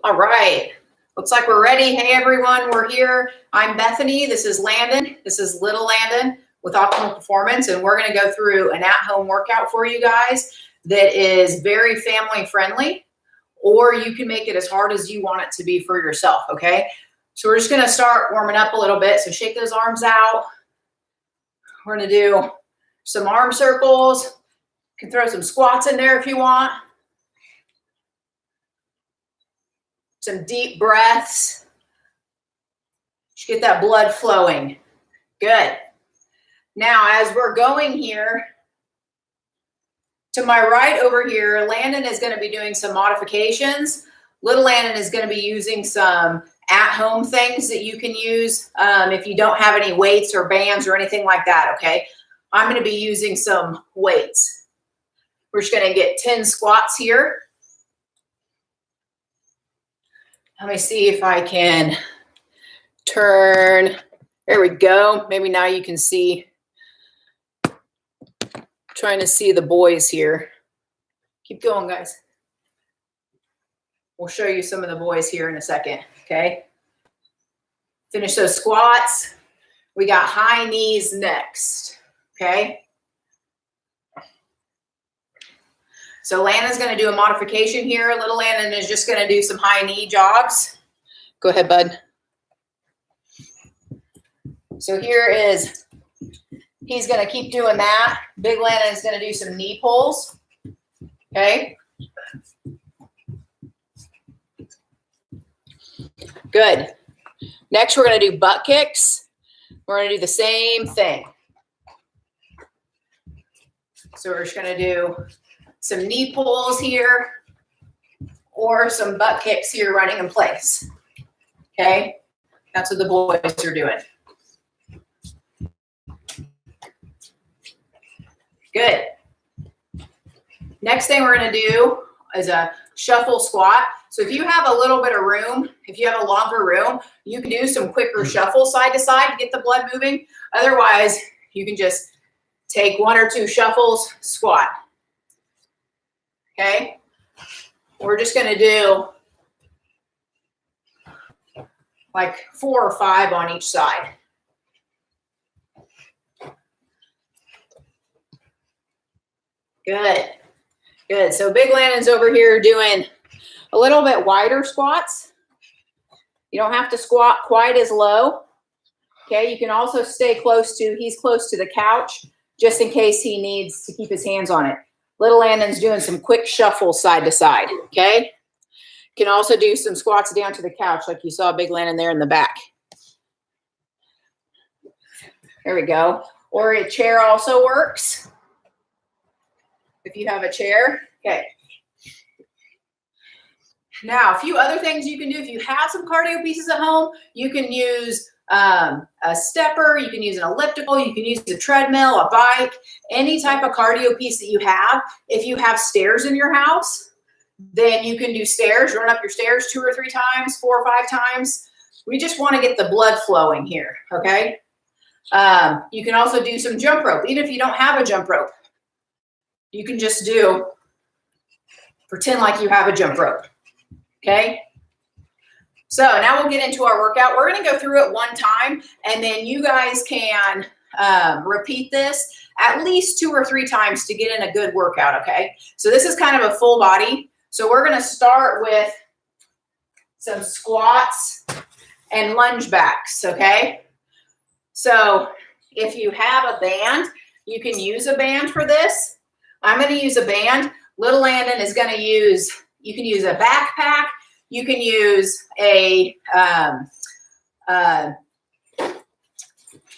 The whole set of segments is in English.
All right. Looks like we're ready. Hey, everyone, we're here. I'm Bethany. This is Landon. This is little Landon with Optimal Performance, and we're going to go through an at-home workout for you guys that is very family-friendly, or you can make it as hard as you want it to be for yourself, okay? So we're just going to start warming up a little bit. So shake those arms out. We're going to do some arm circles. You can throw some squats in there if you want. Some deep breaths. Just get that blood flowing. Good. Now, as we're going here, to my right over here, Landon is going to be doing some modifications. Little Landon is going to be using some at-home things that you can use if you don't have any weights or bands or anything like that, okay? I'm going to be using some weights. We're just going to get 10 squats here. Let me see if I can turn. There we go. Maybe now you can see. Trying to see the boys here. Keep going, guys. We'll show you some of the boys here in a second, okay? Finish those squats. We got high knees next, okay? So Landon's going to do a modification here. Little Landon is just going to do some high knee jogs. Go ahead, bud. So here is, he's going to keep doing that. Big Landon is going to do some knee pulls. Okay. Good. Next, we're going to do butt kicks. We're going to do the same thing. So we're just going to do some knee pulls here or some butt kicks here running in place. Okay. That's what the boys are doing. Good. Next thing we're going to do is a shuffle squat. So if you have a little bit of room, if you have a longer room, you can do some quicker shuffle side to side to get the blood moving. Otherwise, you can just take 1 or 2 shuffles, squat. Okay? We're just going to do like 4 or 5 on each side. Good. Good. So Big Landon's over here doing a little bit wider squats. You don't have to squat quite as low. Okay. You can also stay close to, he's close to the couch just in case he needs to keep his hands on it. Little Landon's doing some quick shuffles side to side. Okay. You can also do some squats down to the couch like you saw Big Landon there in the back. There we go. Or a chair also works. If you have a chair. Okay. Now, a few other things you can do. If you have some cardio pieces at home, you can use a stepper, you can use an elliptical, you can use a treadmill, a bike, any type of cardio piece that you have. If you have stairs in your house, then you can do stairs, run up your stairs 2 or 3 times, 4 or 5 times. We just want to get the blood flowing here, okay? You can also do some jump rope, even if you don't have a jump rope. You can just pretend like you have a jump rope, okay? So now we'll get into our workout. We're going to go through it one time, and then you guys can repeat this at least 2 or 3 times to get in a good workout, okay? So this is kind of a full body. So we're going to start with some squats and lunge backs, okay? So if you have a band, you can use a band for this. I'm going to use a band. Little Landon is going to use, you can use a backpack. You can use a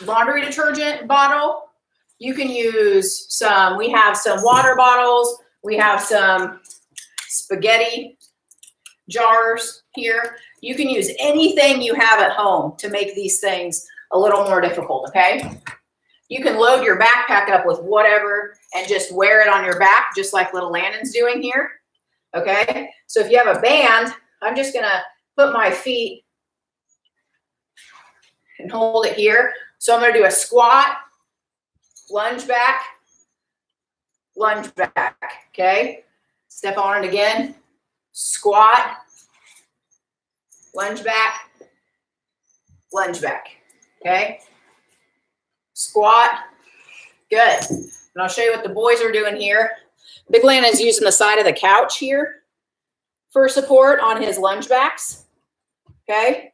laundry detergent bottle. You can use some, we have some water bottles. We have some spaghetti jars here. You can use anything you have at home to make these things a little more difficult, okay? You can load your backpack up with whatever and just wear it on your back, just like little Landon's doing here, okay? So if you have a band, I'm just going to put my feet and hold it here. So I'm going to do a squat, lunge back, okay? Step on it again, squat, lunge back, okay? Squat, good. And I'll show you what the boys are doing here. Big Landon's using the side of the couch here for support on his lunge backs, okay?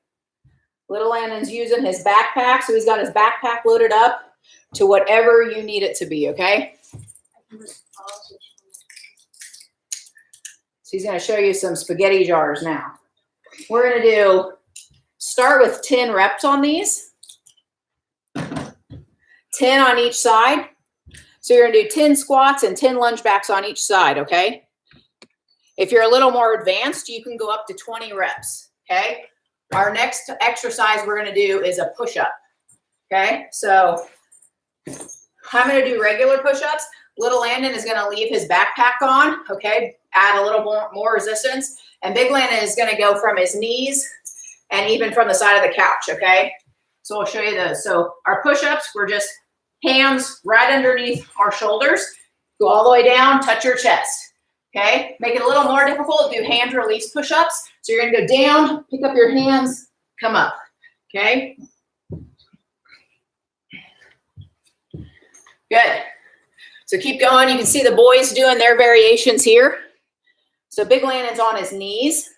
Little Landon's using his backpack, so he's got his backpack loaded up to whatever you need it to be, okay? So he's gonna show you some spaghetti jars now. We're gonna start with 10 reps on these. 10 on each side. So you're gonna do 10 squats and 10 lunge backs on each side, okay? If you're a little more advanced, you can go up to 20 reps, okay? Our next exercise we're gonna do is a push-up, okay? So I'm gonna do regular push-ups. Little Landon is gonna leave his backpack on, okay? Add a little more resistance. And Big Landon is gonna go from his knees and even from the side of the couch, okay? So I'll show you those. So our push-ups, we're just hands right underneath our shoulders. Go all the way down, touch your chest, okay? Make it a little more difficult, do hand release push-ups. So you're gonna go down, pick up your hands, come up, okay? Good. So keep going. You can see the boys doing their variations here. So Big Landon's on his knees.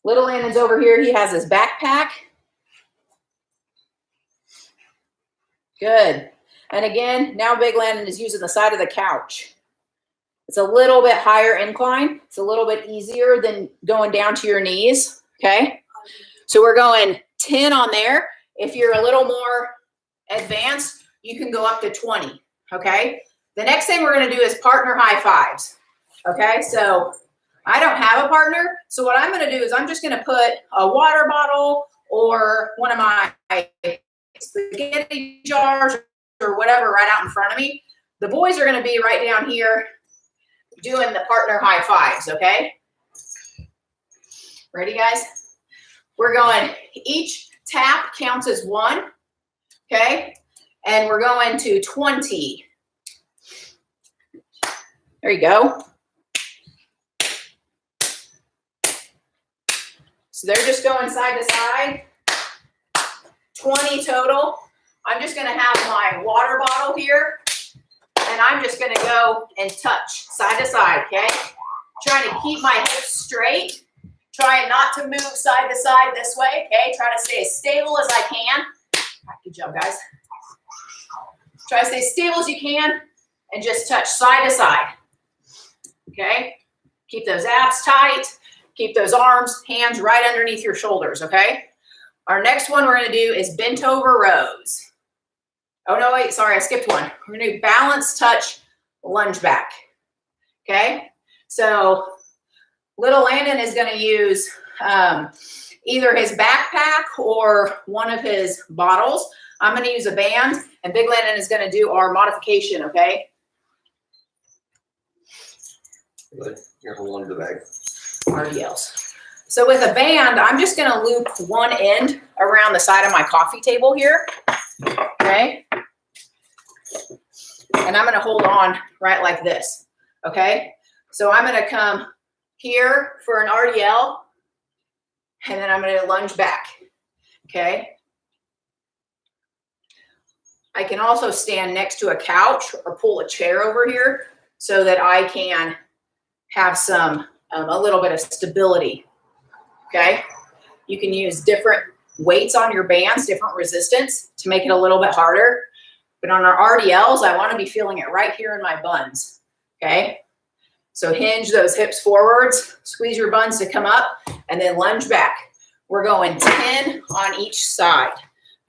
Little Landon's over here. He has his backpack. Good. And again, now Big Landon is using the side of the couch. It's a little bit higher incline. It's a little bit easier than going down to your knees, okay? So we're going 10 on there. If you're a little more advanced, you can go up to 20, okay? The next thing we're gonna do is partner high fives, okay? So I don't have a partner, so what I'm gonna do is I'm just gonna put a water bottle or one of my spaghetti jars or whatever right out in front of me. The boys are gonna be right down here doing the partner high fives, okay? Ready, guys? We're going, each tap counts as 1, okay? And we're going to 20. There you go. So they're just going side to side. 20 total. I'm just gonna have my water bottle here and I'm just gonna go and touch side to side, okay? Trying to keep my hips straight. Trying not to move side to side this way, okay? Try to stay as stable as I can. Good job, guys. Try to stay stable as you can and just touch side to side, okay? Keep those abs tight. Keep those arms, hands right underneath your shoulders, okay? Our next one we're gonna do is bent over rows. Oh no, wait, sorry, I skipped one. We're gonna do balance, touch, lunge back, okay? So little Landon is gonna use either his backpack or one of his bottles. I'm gonna use a band and Big Landon is gonna do our modification, okay? Good. You're holding the bag. RDLs. So with a band, I'm just gonna loop one end around the side of my coffee table here, okay? And I'm gonna hold on right like this, okay? So I'm gonna come here for an RDL and then I'm gonna lunge back, okay? I can also stand next to a couch or pull a chair over here so that I can have some, a little bit of stability, okay? You can use different weights on your bands, different resistance to make it a little bit harder. But on our RDLs, I wanna be feeling it right here in my buns, okay? So hinge those hips forwards, squeeze your buns to come up, and then lunge back. We're going 10 on each side,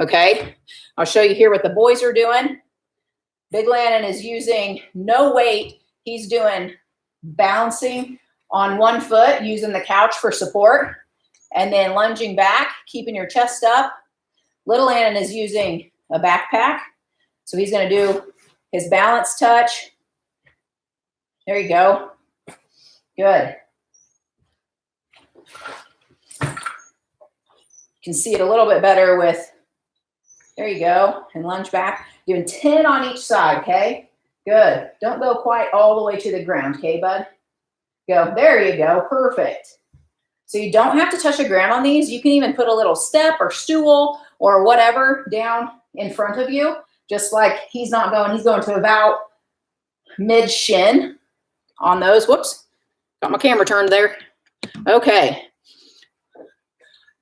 okay? I'll show you here what the boys are doing. Big Landon is using no weight. He's doing bouncing on one foot, using the couch for support, and then lunging back, keeping your chest up. Little Landon is using a backpack. So he's gonna do his balance touch. There you go. Good. You can see it a little bit better with, there you go, and lunge back. Doing 10 on each side, okay? Good. Don't go quite all the way to the ground, okay, bud? Go. There you go. Perfect. So you don't have to touch the ground on these. You can even put a little step or stool or whatever down in front of you, just like he's not going. He's going to about mid shin on those. Whoops. Got my camera turned there. Okay.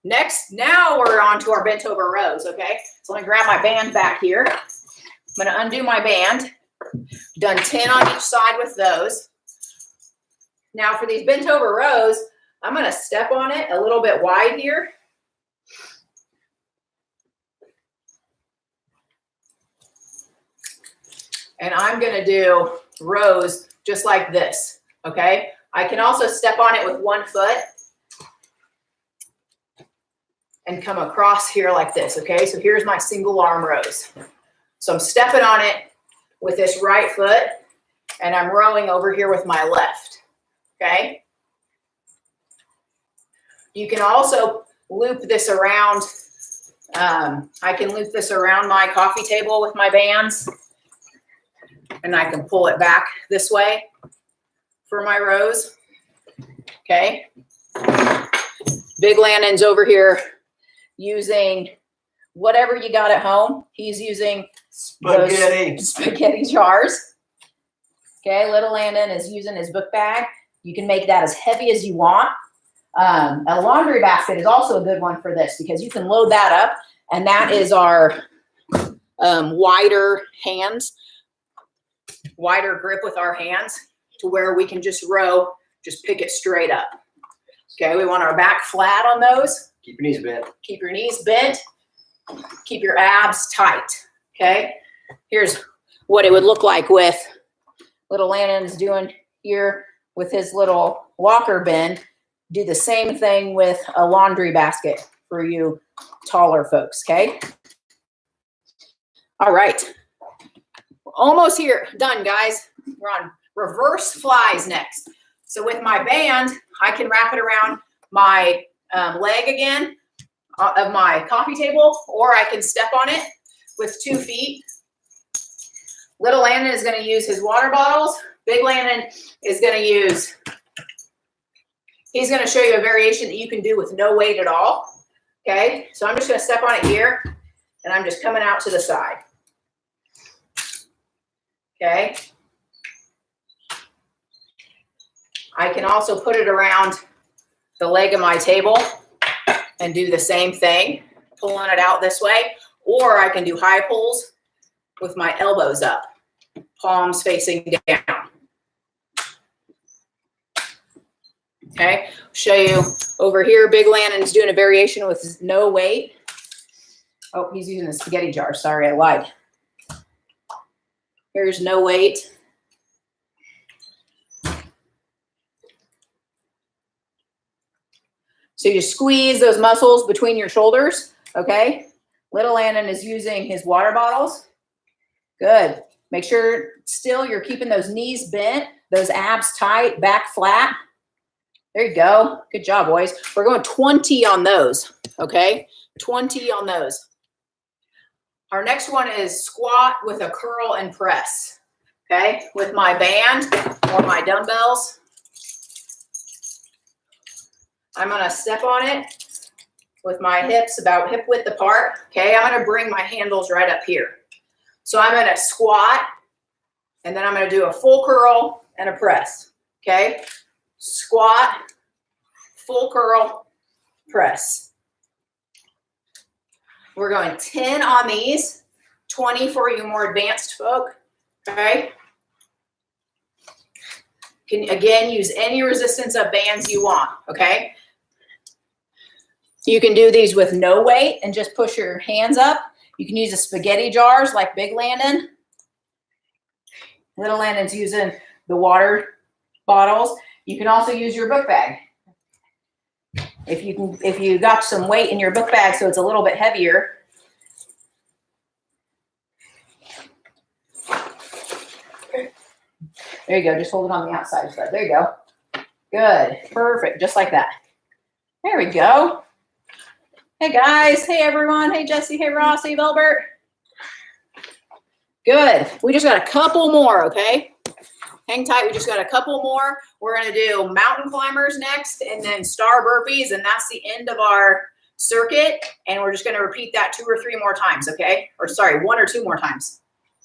Next, now we're on to our bent over rows, okay? So let me grab my band back here. I'm gonna undo my band. Done 10 on each side with those. Now for these bent over rows, I'm gonna step on it a little bit wide here. And I'm gonna do rows just like this, okay? I can also step on it with one foot and come across here like this, okay? So here's my single arm rows. So I'm stepping on it with this right foot and I'm rowing over here with my left, okay? You can also loop this around. I can loop this around my coffee table with my bands and I can pull it back this way for my rows, okay? Big Landon's over here using whatever you got at home. He's using spaghetti jars. Okay, little Landon is using his book bag. You can make that as heavy as you want. A laundry basket is also a good one for this because you can load that up, and that is our wider grip with our hands to where we can just row, just pick it straight up. Okay, we want our back flat on those. Keep your knees bent. Keep your knees bent. Keep your abs tight, okay? Here's what it would look like with little Landon's doing here with his little walker bend. Do the same thing with a laundry basket for you taller folks, okay? All right. Almost here. Done, guys. We're on reverse flies next. So with my band, I can wrap it around my leg again of my coffee table, or I can step on it with 2 feet. Little Landon is going to use his water bottles. Big Landon is going to use, he's going to show you a variation that you can do with no weight at all. Okay, so I'm just going to step on it here, and I'm just coming out to the side. Okay. I can also put it around the leg of my table and do the same thing, pulling it out this way, or I can do high pulls with my elbows up, palms facing down. Okay, show you over here. Big Landon's doing a variation with no weight. Oh, he's using a spaghetti jar. Sorry, I lied. Here's no weight. So you squeeze those muscles between your shoulders, okay? Little Landon is using his water bottles. Good. Make sure still you're keeping those knees bent, those abs tight, back flat. There you go. Good job, boys. We're going 20 on those, okay? 20 on those. Our next one is squat with a curl and press, okay? With my band or my dumbbells. I'm going to step on it with my hips about hip width apart. Okay, I'm going to bring my handles right up here. So I'm going to squat, and then I'm going to do a full curl and a press. Okay, squat, full curl, press. We're going 10 on these, 20 for you more advanced folk. Okay. Can again use any resistance of bands you want. Okay. You can do these with no weight and just push your hands up. You can use the spaghetti jars like Big Landon. Little Landon's using the water bottles. You can also use your book bag. If you got some weight in your book bag so it's a little bit heavier. There you go. Just hold it on the outside. There you go. Good. Perfect. Just like that. There we go. Hey, guys. Hey, everyone. Hey, Jesse. Hey, Ross. Hey, Velbert. Good. We just got a couple more, okay? hang tight. We just got a couple more. We're going to do mountain climbers next and then star burpees. And that's the end of our circuit. And we're just going to repeat that 2 or 3 more times. Okay. Or sorry, 1 or 2 more times.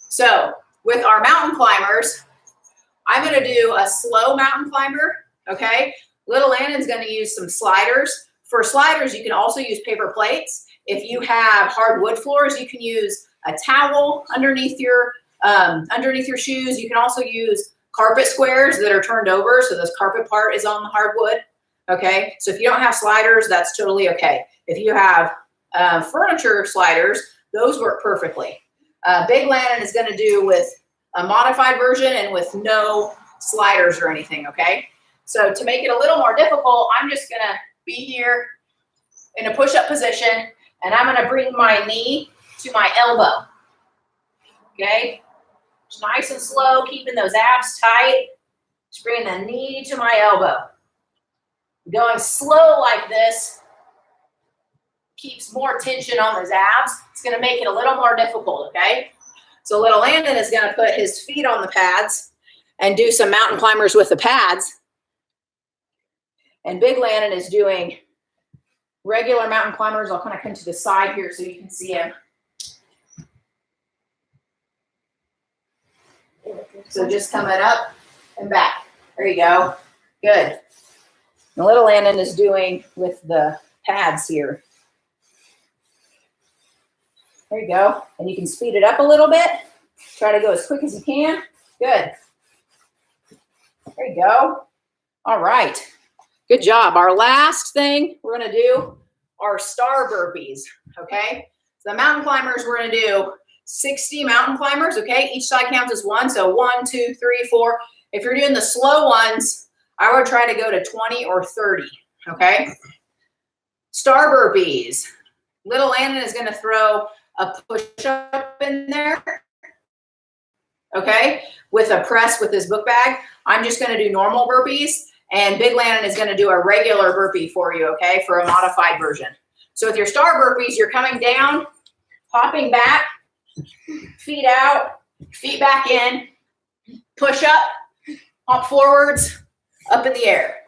So with our mountain climbers, I'm going to do a slow mountain climber. Okay. Little Landon's going to use some sliders. For sliders, you can also use paper plates. If you have hardwood floors, you can use a towel underneath your shoes. You can also use carpet squares that are turned over, so this carpet part is on the hardwood. Okay, so if you don't have sliders, that's totally okay. If you have furniture sliders, those work perfectly. Big Landon is going to do with a modified version and with no sliders or anything. Okay, so to make it a little more difficult, I'm just going to be here in a push-up position, and I'm going to bring my knee to my elbow. Okay, just nice and slow, keeping those abs tight. Just bringing the knee to my elbow. Going slow like this keeps more tension on those abs. It's going to make it a little more difficult, okay? So little Landon is going to put his feet on the pads and do some mountain climbers with the pads. And Big Landon is doing regular mountain climbers. I'll kind of come to the side here so you can see him. So just coming up and back. There you go. Good. And little Landon is doing with the pads here. There you go. And you can speed it up a little bit. Try to go as quick as you can. Good. There you go. All right. Good job. Our last thing we're going to do are star burpees. Okay. So the mountain climbers, we're going to do 60 mountain climbers. Okay. Each side counts as 1. So 1, 2, 3, 4. If you're doing the slow ones, I would try to go to 20 or 30. Okay. Star burpees. Little Landon is going to throw a push-up in there. Okay. With a press with his book bag. I'm just going to do normal burpees. And Big Landon is going to do a regular burpee for you, okay, for a modified version. So with your star burpees, you're coming down, hopping back, feet out, feet back in, push up, hop forwards, up in the air,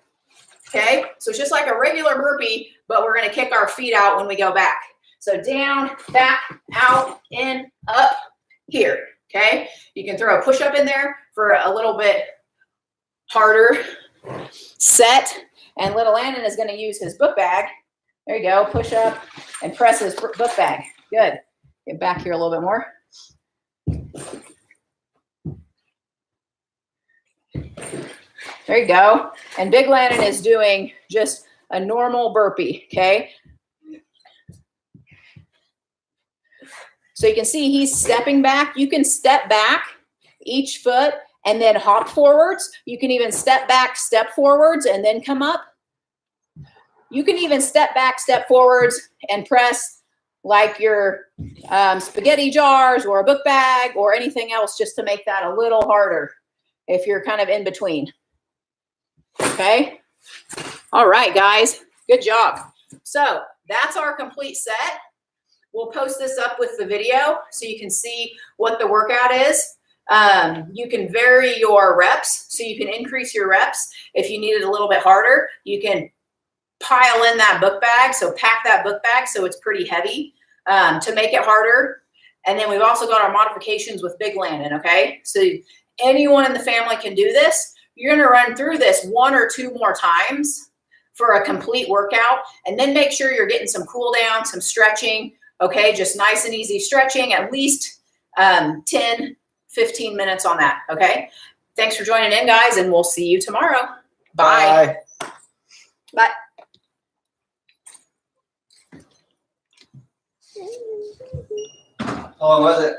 okay? So it's just like a regular burpee, but we're going to kick our feet out when we go back. So down, back, out, in, up, here, okay? You can throw a push up in there for a little bit harder set, and little Landon is going to use his book bag. There you go. Push up and press his book bag. Good. Get back here a little bit more. There you go. And Big Landon is doing just a normal burpee. Okay. So you can see he's stepping back. You can step back each foot and then hop forwards. You can even step back, step forwards, and then come up. You can even step back, step forwards, and press like your spaghetti jars or a book bag or anything else just to make that a little harder if you're kind of in between. Okay? All right, guys. Good job. So that's our complete set. We'll post this up with the video so you can see what the workout is. You can vary your reps, so you can increase your reps. If you need it a little bit harder, you can pile in that book bag. So pack that book bag so it's pretty heavy to make it harder. And then we've also got our modifications with Big Landon, okay? So anyone in the family can do this. You're going to run through this 1 or 2 more times for a complete workout. And then make sure you're getting some cool down, some stretching, okay? Just nice and easy stretching, at least 10 15 minutes on that, okay? Thanks for joining in, guys, and we'll see you tomorrow. Bye. Bye. How long was it?